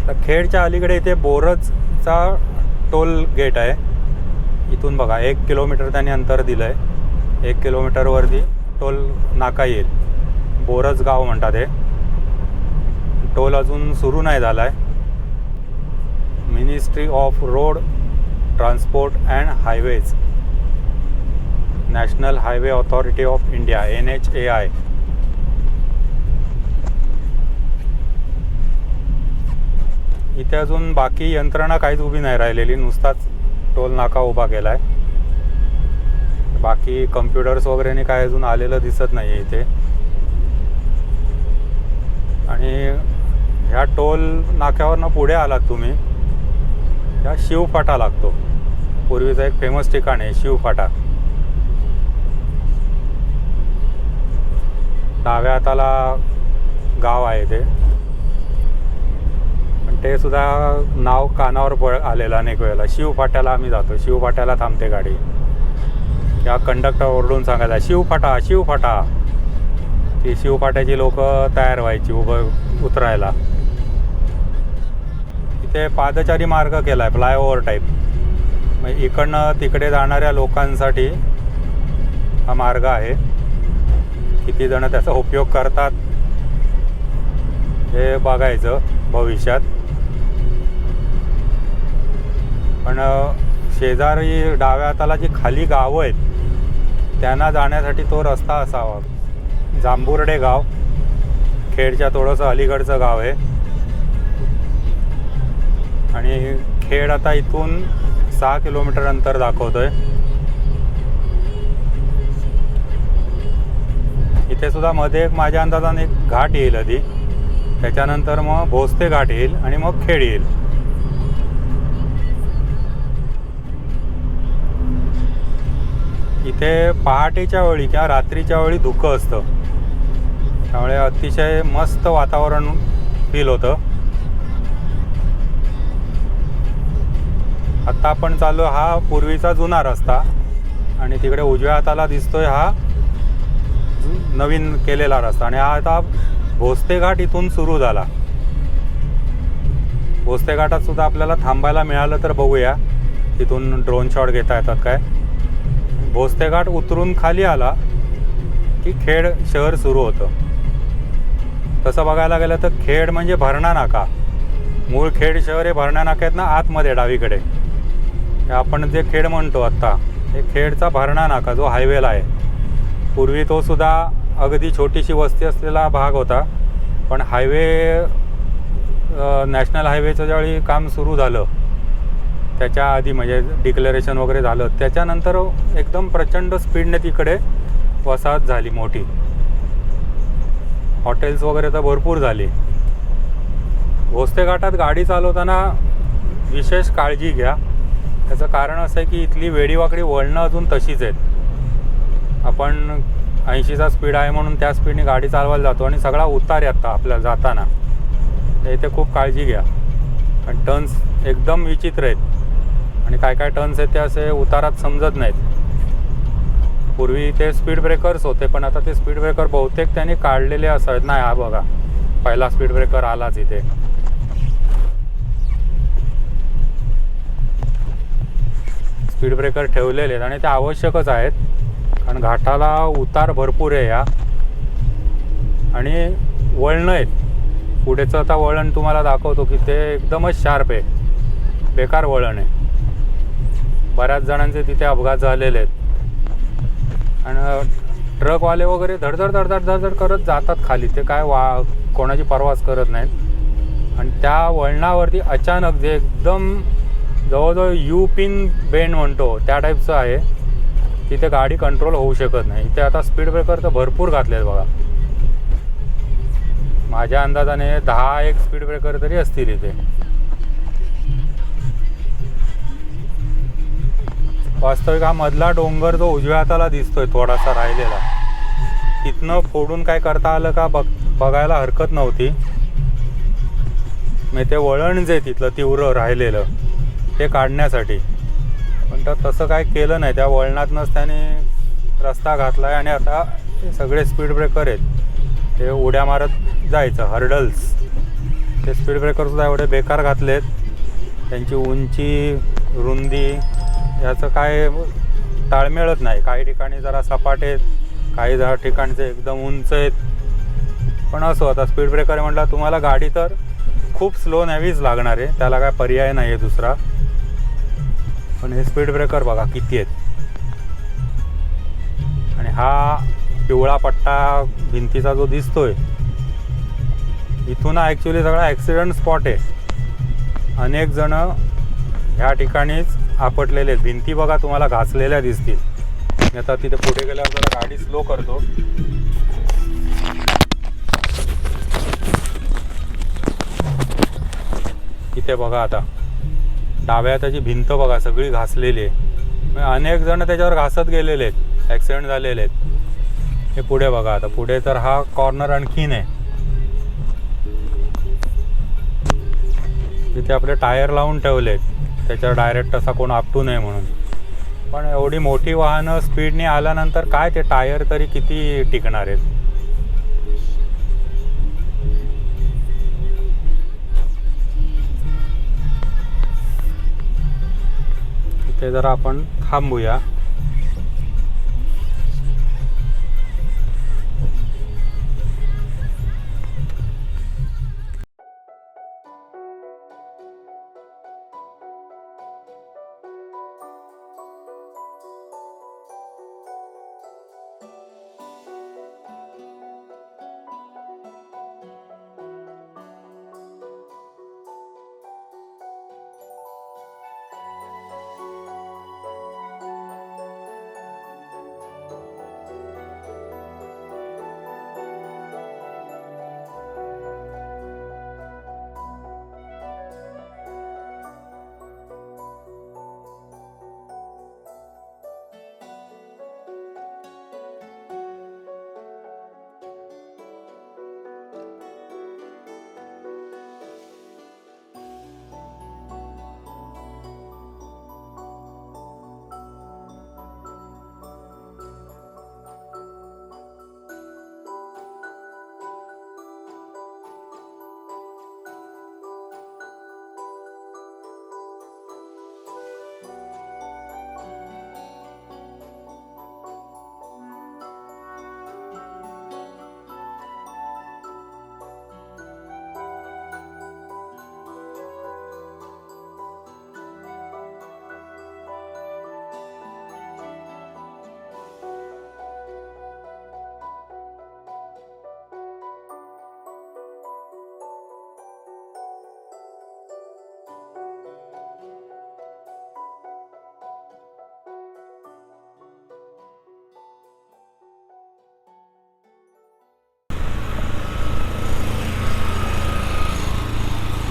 तर खेडच्या अलीकडे इथे बोरजचा टोल गेट आहे. इथून बघा 1 किलोमीटर त्यांनी अंतर दिलं आहे. 1 किलोमीटरवरती टोल नाका येईल. बोरज गाव म्हणतात हे. टोल अजून सुरू नाही झाला आहे. Ministry of road transport and highways, national highway authority of India NHAI. इथे अजून बाकी यंत्रणा काहीच उभी नाही राहिलेली, नुसताच टोल नाका उभा केला आहे. बाकी कम्प्युटर्स वगैरेने काय अजून आलेलं दिसत नाही आहे इथे. आणि ह्या टोल नाक्यावरनं पुढे आलात तुम्ही, ह्या शिवफाटा लागतो. पूर्वीचं एक फेमस ठिकाण आहे शिवफाटा. डाव्या हाताला गाव आहे ते, पण ते सुद्धा नाव कानावर आलेलं अनेक वेळेला. शिवफाट्याला आम्ही जातो, शिवफाट्याला थांबते गाडी. त्या कंडक्टर ओरडून सांगायचा शिवफाटा शिवफाटा. ती शिवफाट्याची लोक तयार व्हायची उतरायला. इथे पादचारी मार्ग केला आहे, फ्लायओव्हर टाईप. मग इकडनं तिकडे जाणाऱ्या लोकांसाठी हा मार्ग आहे. किती जण त्याचा उपयोग करतात हे बघायचं भविष्यात. पण शेजारी डाव्या हाताला जी खाली गावं आहेत त्यांना जाण्यासाठी तो रस्ता असावा. जांभुर्डे गाव खेडच्या थोडंसं अलीकडचं गाव आहे. आणि खेड आता इथून 6 किलोमीटर अंतर दाखवतोय. इथे सुद्धा मध्ये एक माझ्या अंदाजाने एक घाट येईल आधी, त्याच्यानंतर मग भोसते घाट येईल आणि मग खेड येईल. इथे पहाटेच्या वेळी किंवा रात्रीच्या वेळी धुकं असतं, त्यामुळे अतिशय मस्त वातावरण फील होतं. आत्ता आपण चाललो हा पूर्वीचा जुना रस्ता, आणि तिकडे उजव्या हाताला दिसतोय हा नवीन केलेला रस्ता. आणि हा आता भोसते घाट इथून सुरू झाला. भोसते घाटात सुद्धा आपल्याला थांबायला मिळालं तर बघूया, तिथून ड्रोन शॉट घेता येतात काय. भोसते घाट उतरून खाली आला की खेड शहर सुरू होतं. तसं बघायला गेलं तर खेड म्हणजे भरणा नाका. मूळ खेड शहर हे भरणा नाक्यातनं आतमध्ये डावीकडे आपण जे खेड म्हणतो आत्ता, हे खेडचा भरणा नाका जो हायवेला आहे. पूर्वी तो सुद्धा अगदी छोटीशी वस्ती असलेला भाग होता. पण हायवे नॅशनल हायवेचं ज्यावेळी काम सुरू झालं, त्याच्या आधी म्हणजे डिक्लेरेशन वगैरे झालं, त्याच्यानंतर एकदम प्रचंड स्पीडने तिकडे वसाहत झाली मोठी. हॉटेल्स वगैरे तर भरपूर झाली. भोसते घाटात गाडी चालवताना विशेष काळजी घ्या. त्याचं कारण असं आहे की इथली वेडीवाकडी वळणं अजून तशीच आहेत. आपण 80चा स्पीड आहे म्हणून त्या स्पीडने गाडी चालवायला जातो आणि सगळा उतार येतात आपल्याला जाताना. इथे खूप काळजी घ्या. कारण टर्न्स एकदम विचित्र आहेत आणि काय काय टर्न्स आहेत ते असे उतारात समजत नाहीत. पूर्वी ते स्पीड ब्रेकर्स होते, पण आता ते स्पीड ब्रेकर बहुतेक त्यांनी काढलेले असावेत. नाही, हा बघा पहिला स्पीड ब्रेकर आलाच इथे. स्पीड ब्रेकर ठेवलेले आहेत आणि ते आवश्यकच आहेत, कारण घाटाला उतार भरपूर आहे या, आणि वळणं आहेत. पुढेचं आता वळण तुम्हाला दाखवतो की ते एकदमच शार्प आहे, बेकार वळण आहे. बऱ्याच जणांचे तिथे अपघात झालेले आहेत. आणि ट्रकवाले वगैरे धडधड धडधड धडधड करत जातात खाली. ते काय कोणाची परवाच करत नाहीत. आणि त्या वळणावरती अचानक जे एकदम जवळजवळ यू पिन बेंड म्हणतो त्या टाईपचं आहे, तिथे गाडी कंट्रोल होऊ शकत नाही. इथे आता स्पीड ब्रेकर तर भरपूर घातले आहेत बघा. माझ्या अंदाजाने 10 स्पीड ब्रेकर तरी असतील इथे. वास्तविक हा मधला डोंगर जो उजव्या हाताला दिसतोय थोडासा राहिलेला, तिथनं फोडून काय करता आलं का बघायला हरकत नव्हती. मग ते वळण जे तिथलं तीव्र राहिलेलं ते काढण्यासाठी, पण तसं काय केलं नाही. त्या वळणातनंच त्याने रस्ता घातला आहे. आणि आता हे सगळे स्पीड ब्रेकर आहेत ते उड्या मारत जायचं, हर्डल्स ते स्पीड ब्रेकरसुद्धा एवढे बेकार घातलेत, त्यांची उंची रुंदी याचं काय ताळमेळच नाही. काही ठिकाणी जरा सपाट आहेत, काही ठिकाणचे एकदम उंच आहेत. पण असो, आता स्पीड ब्रेकर आहे म्हटलं, तुम्हाला गाडी तर खूप स्लो न्यावीच लागणार आहे, त्याला काय पर्याय नाही आहे दुसरा. पण हे स्पीड ब्रेकर बघा किती आहेत. आणि हा पिवळा पट्टा भिंतीचा जो दिसतोय, इथून ॲक्च्युली सगळा ॲक्सिडेंट स्पॉट आहे. अनेक जण ह्या ठिकाणीच आपटलेले आहेत. भिंती बघा तुम्हाला घासलेल्या दिसतील. मी आता तिथे पुढे गेल्यावर जरा गाडी स्लो करतो. इथे बघा आता डाव्या हाताची भिंत बघा सगळी घासलेली आहे. अनेक जण त्याच्यावर घासत गेलेले आहेत, ॲक्सिडेंट झालेले आहेत. हे पुढे बघा, आता पुढे तर हा कॉर्नर आणखीन आहे. तिथे आपले टायर लावून ठेवलेत, त्याच्यावर डायरेक्ट असा कोण आपटू नये म्हणून. पण एवढी मोठी वाहनं स्पीडने आल्यानंतर काय ते टायर तरी किती टिकणार आहेत. इथे जरा आपण थांबूया.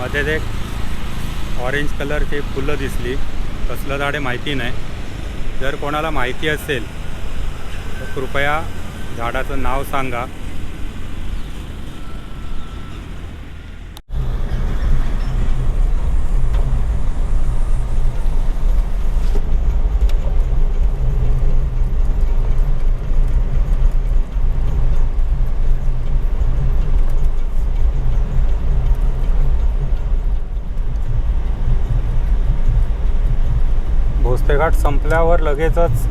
मध्येच एक ऑरेंज कलरची फुलं दिसली, कसलं झाड आहे माहिती नाही. जर कोणाला माहिती असेल तर कृपया झाडाचं नाव सांगा. भोसले घाट संपल्यावर लगेचच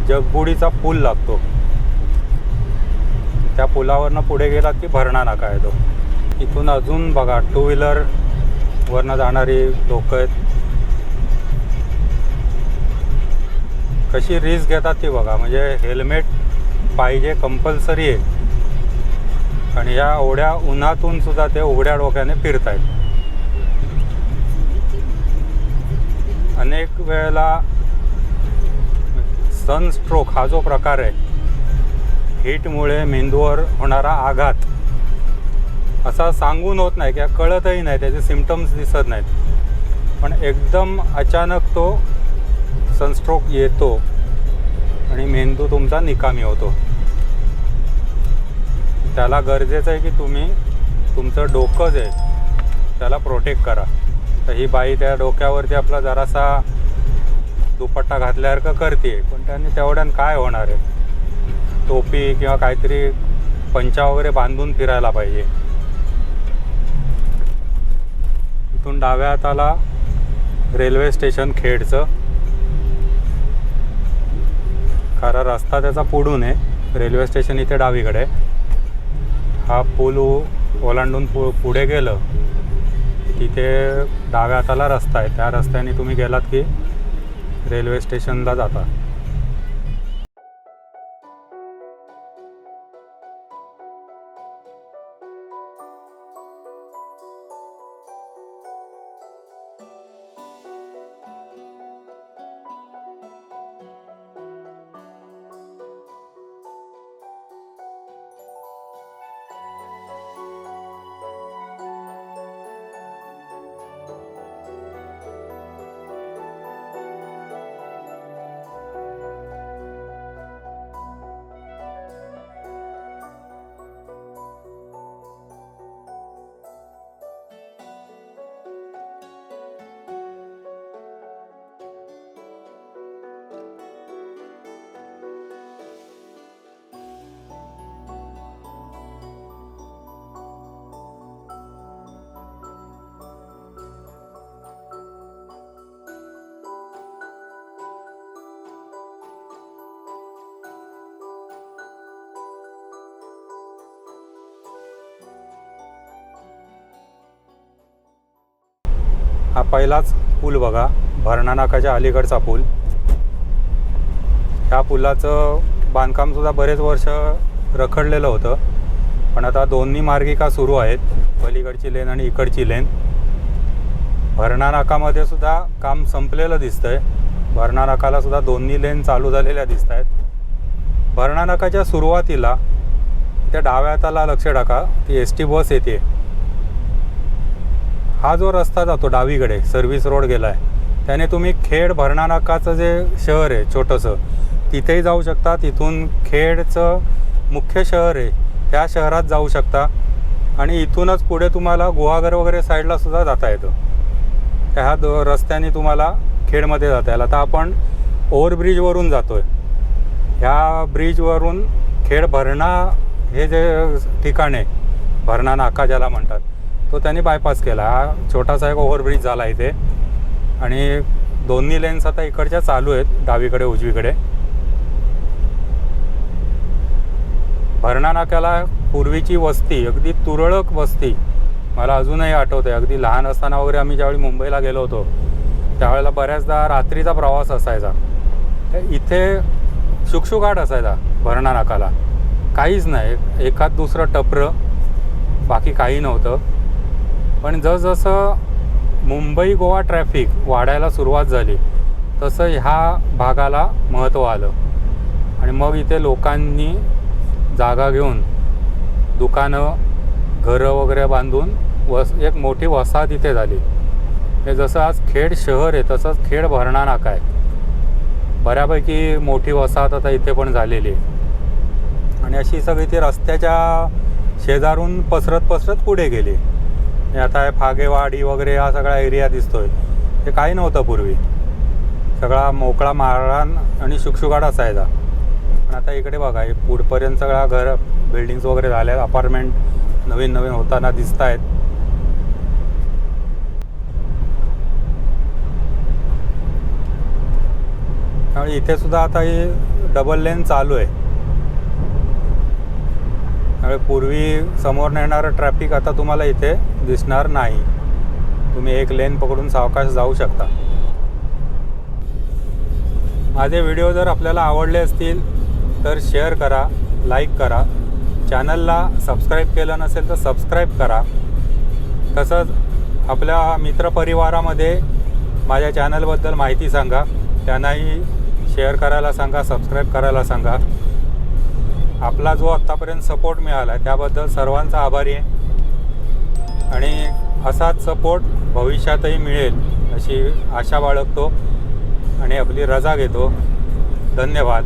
जगबुडीचा पूल लागतो. त्या पुलावरनं पुढे गेला की भरणा नाका आहे तो. इथून अजून बघा टू व्हीलरवरनं जाणारी लोक आहेत, कशी रिस्क घेतात ती बघा. म्हणजे हेल्मेट पाहिजे, कंपल्सरी आहे. आणि या एवढ्या उन्हातून सुद्धा ते उघड्या डोक्याने फिरत आहेत. अनेक वेळेला सनस्ट्रोक हा जो प्रकार आहे, हीटमुळे मेंदूवर होणारा आघात असा सांगून होत नाही किंवा कळतही नाही, त्याचे सिम्पटम्स दिसत नाहीत. पण एकदम अचानक तो सनस्ट्रोक येतो आणि मेंदू तुमचा निकामी होतो. त्याला गरजेचं आहे की तुम्ही तुमचं डोकं जे त्याला प्रोटेक्ट करा. तर ही बाई त्या डोक्यावरती आपला जरासा दुपट्टा घातल्यासारखं करते, पण त्यांनी तेवढ्यानं काय होणार आहे. टोपी किंवा काहीतरी पंचा वगैरे बांधून फिरायला पाहिजे. इथून डाव्या हाताला रेल्वे स्टेशन खेडचं. खरा रस्ता त्याचा पुढून आहे, रेल्वे स्टेशन इथे डावीकडे. हा पूल ओलांडून पुढे गेलं तिथे डाव्या हाताला रस्ता आहे. त्या रस्त्याने तुम्ही गेलात की रेल्वे स्टेशनला जाता. हा पहिलाच पूल बघा, भरणा नाकाच्या अलीकडचा पूल. ह्या पुलाचं बांधकामसुद्धा बरेच वर्ष रखडलेलं होतं, पण आता दोन्ही मार्गिका सुरू आहेत, पलीकडची लेन आणि इकडची लेन. भरणा नाकामध्ये सुद्धा काम संपलेलं दिसतंय. भरणा नाकाला सुद्धा दोन्ही लेन चालू झालेल्या दिसत आहेत. भरणा नाकाच्या सुरुवातीला त्या डाव्या हाताला लक्ष टाका, ती एस टी बस येते. हा जो रस्ता जातो डावीकडे, सर्व्हिस रोड गेला आहे, त्याने तुम्ही खेड भरणा नाकाचं जे शहर आहे छोटंसं, तिथेही जाऊ शकता. तिथून खेडचं मुख्य शहर आहे त्या शहरात जाऊ शकता आणि इथूनच पुढे तुम्हाला गुहागर वगैरे साईडला सुद्धा जाता येतं. ह्या रस्त्याने तुम्हाला खेडमध्ये जाता येईल. आता आपण ओव्हरब्रिजवरून जातो आहे. ह्या ब्रिजवरून खेड भरणा हे जे ठिकाण आहे, भरणा नाका ज्याला म्हणतात, तो त्यांनी बायपास केला. हा छोटासा एक ओव्हरब्रिज झाला इथे आणि दोन्ही लेन्स आता इकडच्या चालू आहेत, डावीकडे उजवीकडे. भरणा नाक्याला पूर्वीची वस्ती, अगदी तुरळक वस्ती, मला अजूनही आठवतं आहे. अगदी लहान असताना वगैरे आम्ही ज्यावेळी मुंबईला गेलो होतो त्यावेळेला बऱ्याचदा रात्रीचा प्रवास असायचा. तर इथे शुकशुकाट असायचा भरणा नाकाला, काहीच नाही, एखाद दुसरं टपरं, बाकी काही नव्हतं. पण जसजसं मुंबई गोवा ट्रॅफिक वाढायला सुरुवात झाली तसं ह्या भागाला महत्त्व आलं आणि मग इथे लोकांनी जागा घेऊन दुकानं, घरं वगैरे बांधून एक मोठी वसाहत इथे झाली. हे जसं आज खेड शहर आहे तसंच खेड भरणा नाका आहे. बऱ्यापैकी मोठी वसाहत आता इथे पण झालेली आहे आणि अशी सगळी ती रस्त्याच्या शेजारून पसरत पुढे गेली. आता हे फागेवाडी वगैरे हा सगळा एरिया दिसतोय, हे काही नव्हतं पूर्वी. सगळा मोकळा माळरान आणि शुकशुकाट असायचा. पण आता इकडे बघा, हे पुढपर्यंत सगळा घर, बिल्डिंग्स वगैरे झाल्या, अपार्टमेंट नवीन होताना दिसत आहेत. त्यामुळे इथे सुद्धा आता ही डबल लेन चालू आहे. त्यामुळे पूर्वी समोर येणारं ट्रॅफिक आता तुम्हाला इथे दिसणार नाही. तुम्ही एक लेन पकडून सावकाश जाऊ शकता. माझे व्हिडिओ जर आपल्याला आवडले असतील तर शेअर करा, लाईक करा. चॅनलला सबस्क्राईब केलं नसेल तर सबस्क्राईब करा. तसंच आपल्या मित्रपरिवारामध्ये माझ्या चॅनलबद्दल माहिती सांगा, त्यांनाही शेअर करायला सांगा, सबस्क्राईब करायला सांगा. आपला जो आत्तापर्यंत सपोर्ट मिळाला आहे त्याबद्दल सर्वांचा आभारी आहे आणि असाच सपोर्ट भविष्यातही मिळेल अशी आशा बाळगतो आणि आपली रजा घेतो. धन्यवाद.